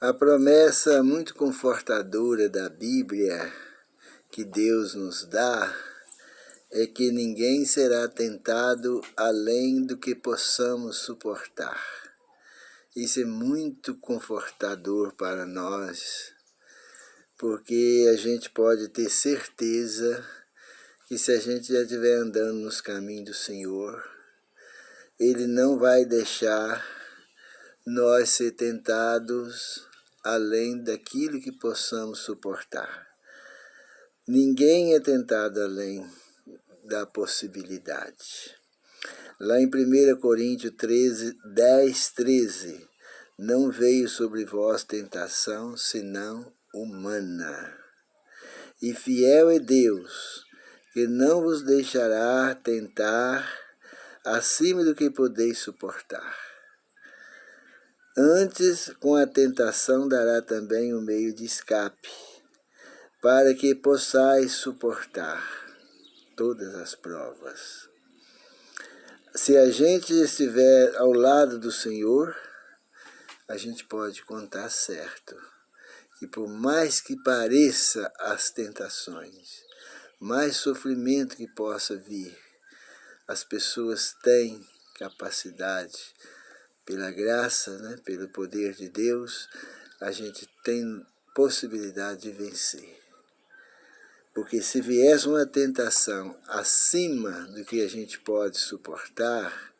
A promessa muito confortadora da Bíblia que Deus nos dá é que ninguém será tentado além do que possamos suportar. Isso é muito confortador para nós, porque a gente pode ter certeza que se a gente já estiver andando nos caminhos do Senhor, Ele não vai deixar nós ser tentados além daquilo que possamos suportar. Ninguém é tentado além da possibilidade. Lá em 1 Coríntios 10, 13, não veio sobre vós tentação, senão humana. E fiel é Deus, que não vos deixará tentar acima do que podeis suportar. Antes, com a tentação, dará também um meio de escape, para que possais suportar todas as provas. Se a gente estiver ao lado do Senhor, a gente pode contar certo, que por mais que pareça as tentações, mais sofrimento que possa vir, as pessoas têm capacidade, pela graça, pelo poder de Deus, a gente tem possibilidade de vencer. Porque se viesse uma tentação acima do que a gente pode suportar,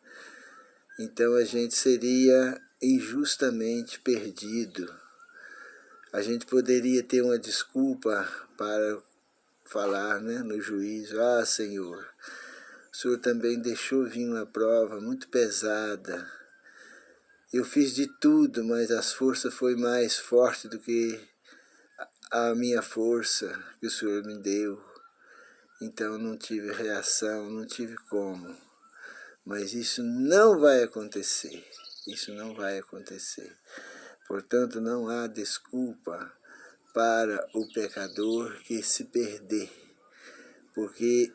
então a gente seria injustamente perdido. A gente poderia ter uma desculpa para falar no juízo: ah, Senhor, o Senhor também deixou vir uma prova muito pesada. Eu fiz de tudo, mas as forças foi mais forte do que a minha força que o Senhor me deu. Então não tive reação, não tive como. Mas isso não vai acontecer. Isso não vai acontecer. Portanto, não há desculpa para o pecador que se perder. Porque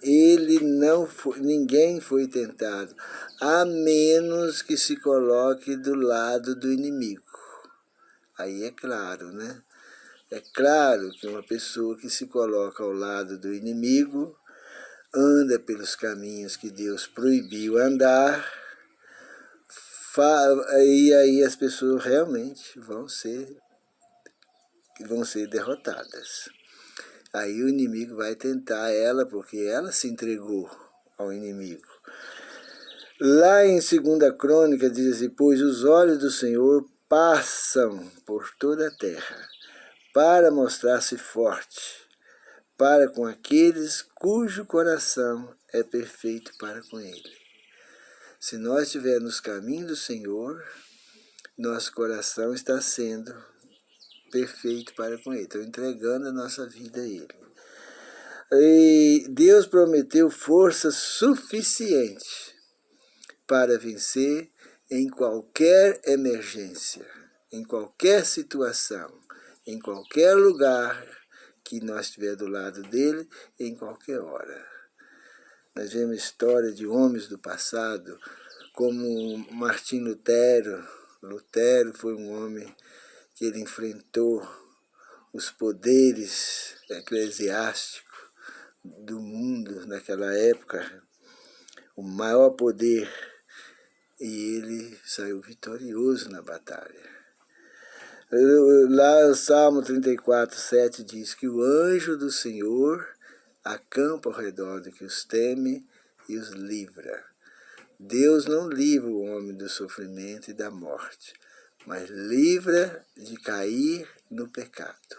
ninguém foi tentado, a menos que se coloque do lado do inimigo. Aí é claro, É claro que uma pessoa que se coloca ao lado do inimigo, anda pelos caminhos que Deus proibiu andar, e aí as pessoas realmente vão ser derrotadas. Aí o inimigo vai tentar ela, porque ela se entregou ao inimigo. Lá em 2 Crônica diz assim: pois os olhos do Senhor passam por toda a terra, para mostrar-se forte, para com aqueles cujo coração é perfeito para com Ele. Se nós estivermos nos caminhos do Senhor, nosso coração está sendo perfeito para com Ele. Estou entregando a nossa vida a Ele. E Deus prometeu força suficiente para vencer em qualquer emergência, em qualquer situação, em qualquer lugar que nós estiver do lado dele, em qualquer hora. Nós vemos história de homens do passado, como Martim Lutero. Lutero foi um homem que ele enfrentou os poderes eclesiásticos do mundo naquela época, o maior poder, e ele saiu vitorioso na batalha. Lá o Salmo 34, 7 diz que o anjo do Senhor acampa ao redor do que os teme e os livra. Deus não livra o homem do sofrimento e da morte, mas livra de cair no pecado.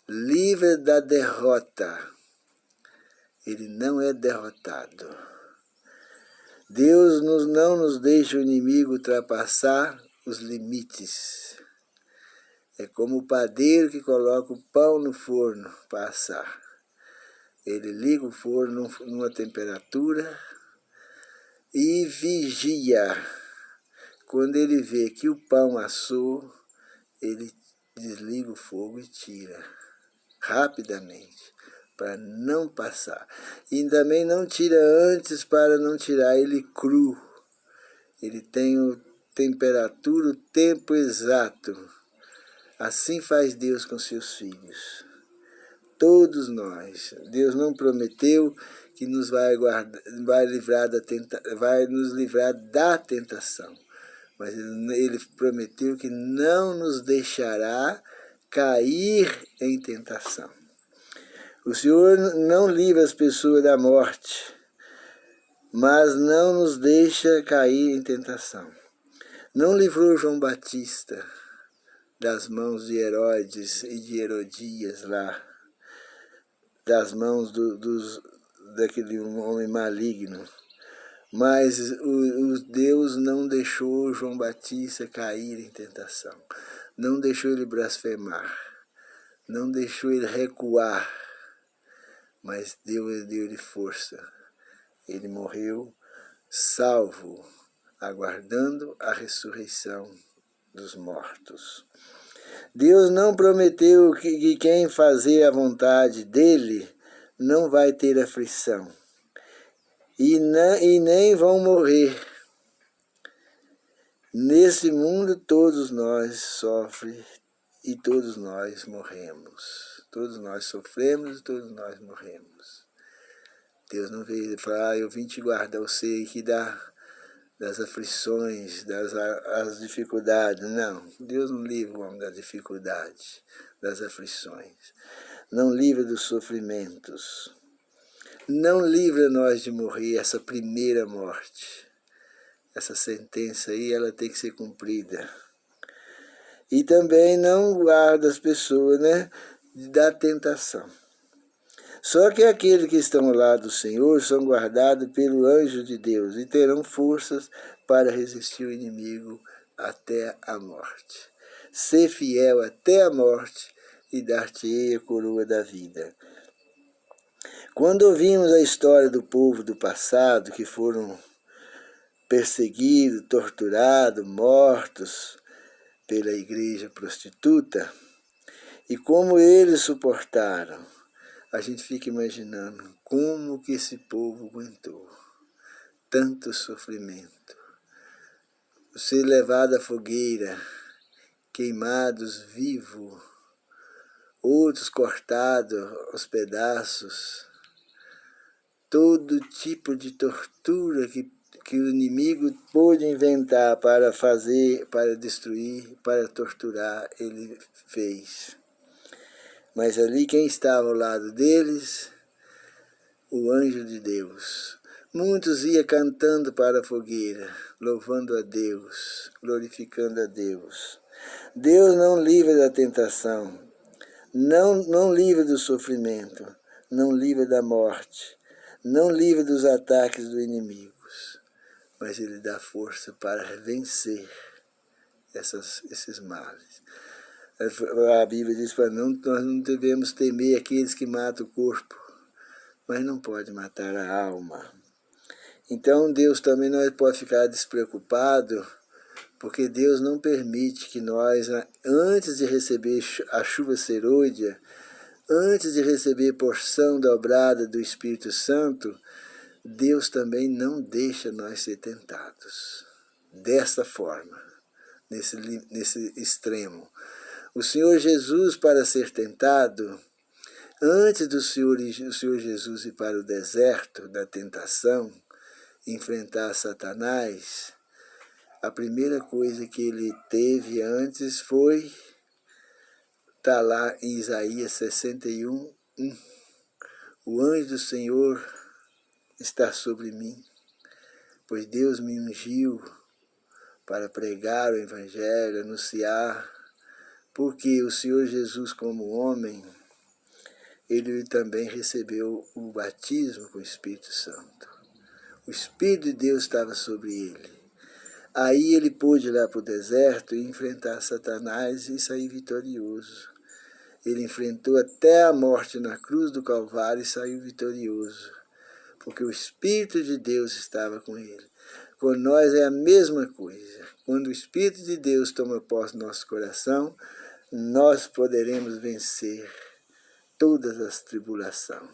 Livra da derrota. Ele não é derrotado. Deus não nos deixa o inimigo ultrapassar os limites. É como o padeiro que coloca o pão no forno para assar. Ele liga o forno numa temperatura e vigia. Quando ele vê que o pão assou, ele desliga o fogo e tira rapidamente, para não passar. E também não tira antes, para não tirar ele cru. Ele tem a temperatura, o tempo exato Assim faz Deus com seus filhos. Todos nós. Deus não prometeu que nos vai nos livrar da tentação. Mas Ele prometeu que não nos deixará cair em tentação. O Senhor não livra as pessoas da morte, mas não nos deixa cair em tentação. Não livrou João Batista das mãos de Herodes e de Herodias lá, das mãos daquele homem maligno. Mas o Deus não deixou João Batista cair em tentação. Não deixou ele blasfemar. Não deixou ele recuar. Mas deu-lhe força. Ele morreu salvo, aguardando a ressurreição dos mortos. Deus não prometeu que quem fazer a vontade dele não vai ter aflição. E nem vão morrer. Nesse mundo todos nós sofremos e todos nós morremos. Todos nós sofremos e todos nós morremos. Deus não veio falar, eu vim te guardar, eu sei que das aflições, das dificuldades. Não, Deus não livra o homem das dificuldades, das aflições. Não livra dos sofrimentos. Não livra nós de morrer essa primeira morte. Essa sentença aí, ela tem que ser cumprida. E também não guarda as pessoas, da tentação. Só que aqueles que estão ao lado do Senhor são guardados pelo anjo de Deus e terão forças para resistir ao inimigo até a morte. Ser fiel até a morte e dar-te-ei a coroa da vida. Quando ouvimos a história do povo do passado, que foram perseguidos, torturados, mortos pela igreja prostituta, e como eles suportaram, a gente fica imaginando como que esse povo aguentou tanto sofrimento. Ser levado à fogueira, queimados vivos, outros cortados aos pedaços, todo tipo de tortura que o inimigo pôde inventar para fazer, para destruir, para torturar, ele fez. Mas ali quem estava ao lado deles? O anjo de Deus. Muitos iam cantando para a fogueira, louvando a Deus, glorificando a Deus. Deus não livra da tentação, não livra do sofrimento, não livra da morte, não livra dos ataques dos inimigos, mas Ele dá força para vencer esses males. A Bíblia diz para nós não devemos temer aqueles que matam o corpo, mas não pode matar a alma. Então Deus também não pode ficar despreocupado, porque Deus não permite que nós, antes de receber a chuva serôdia, antes de receber porção dobrada do Espírito Santo, Deus também não deixa nós ser tentados. Dessa forma, nesse extremo. O Senhor Jesus, para ser tentado, antes do Senhor Jesus ir para o deserto da tentação, enfrentar Satanás, a primeira coisa que ele teve antes foi, está lá em Isaías 61, 1. O anjo do Senhor está sobre mim, pois Deus me ungiu para pregar o Evangelho, anunciar, porque o Senhor Jesus, como homem, ele também recebeu o batismo com o Espírito Santo. O Espírito de Deus estava sobre ele. Aí ele pôde ir lá para o deserto e enfrentar Satanás e sair vitorioso. Ele enfrentou até a morte na cruz do Calvário e saiu vitorioso, porque o Espírito de Deus estava com ele. Com nós é a mesma coisa. Quando o Espírito de Deus toma posse do nosso coração, nós poderemos vencer todas as tribulações.